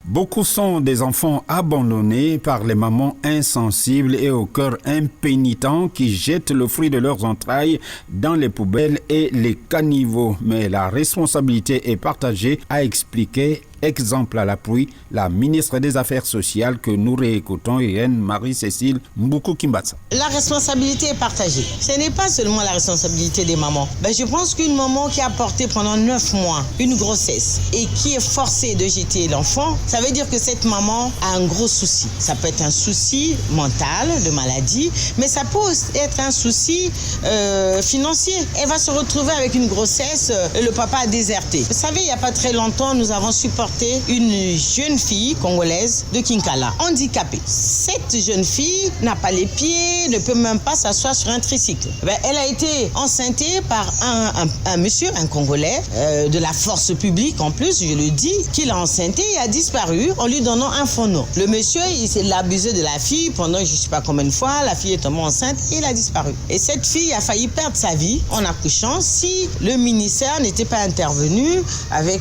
Beaucoup sont des enfants abandonnés par les mamans insensibles et au cœur impénitent qui jettent le fruit de leurs entrailles dans les poubelles et les caniveaux. Mais la responsabilité est partagée, a expliqué, exemple à l'appui, la ministre des Affaires sociales que nous réécoutons, Irène Marie-Cécile Mboukou-Kimbatsa. La responsabilité est partagée. Ce n'est pas seulement la responsabilité des mamans. Je pense qu'une maman qui a porté pendant 9 mois une grossesse et qui est forcée de jeter l'enfant, ça veut dire que cette maman a un gros souci. Ça peut être un souci mental, de maladie, mais ça peut aussi être un souci financier. Elle va se retrouver avec une grossesse et le papa a déserté. Vous savez, il n'y a pas très longtemps, nous avons supporté une jeune fille congolaise de Kinkala, handicapée. Cette jeune fille n'a pas les pieds, ne peut même pas s'asseoir sur un tricycle. Elle a été enceintée par un monsieur, un Congolais, de la force publique en plus, je le dis, qui l'a enceintée et a disparu en lui donnant un faux nom. Le monsieur, il a abusé de la fille pendant je ne sais pas combien de fois, la fille est tombée enceinte et il a disparu. Et cette fille a failli perdre sa vie en accouchant si le ministère n'était pas intervenu avec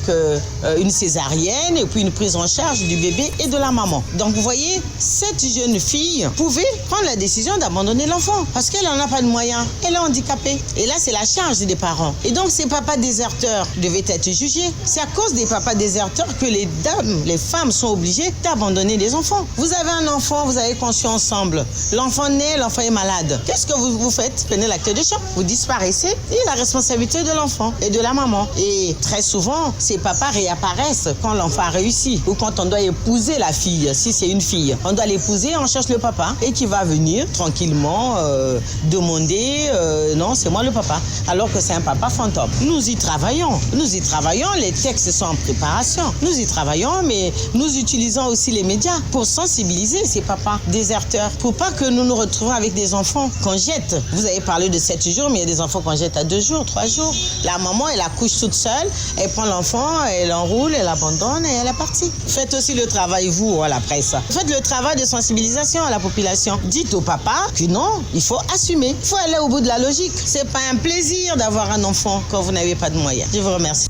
une césarienne et puis une prise en charge du bébé et de la maman. Donc vous voyez, cette jeune fille pouvait prendre la décision d'abandonner l'enfant parce qu'elle n'en a pas de moyens. Elle est handicapée. Et là, c'est la charge des parents. Et donc, ces papas déserteurs devaient être jugés. C'est à cause des papas déserteurs que les dames, les femmes sont obligées d'abandonner les enfants. Vous avez un enfant, vous avez conçu ensemble. L'enfant naît, l'enfant est malade. Qu'est-ce que vous faites? Prenez l'acte de choc. Vous disparaissez et la responsabilité de l'enfant et de la maman. Et très souvent, ces papas réapparaissent quand l'enfant a réussi ou quand on doit épouser la fille. Si c'est une fille, on doit l'épouser, on cherche le papa et qui va venir tranquillement demander non, c'est moi le papa, alors que c'est un papa fantôme. Nous y travaillons, les textes sont en préparation, nous y travaillons, mais nous utilisons aussi les médias pour sensibiliser ces papas déserteurs, pour pas que nous nous retrouvions avec des enfants qu'on jette. Vous avez parlé de 7 jours, mais il y a des enfants qu'on jette à 2 jours, 3 jours. La maman, elle accouche toute seule, elle prend l'enfant, elle l'enroule, elle l'abandonne et elle est partie. Faites aussi le travail, vous, à la presse. Faites le travail de sensibilisation à la population. Dites au papa que non, il faut assumer. Il faut aller au bout de la logique. C'est pas un plaisir d'avoir un enfant quand vous n'avez pas de moyens. Je vous remercie.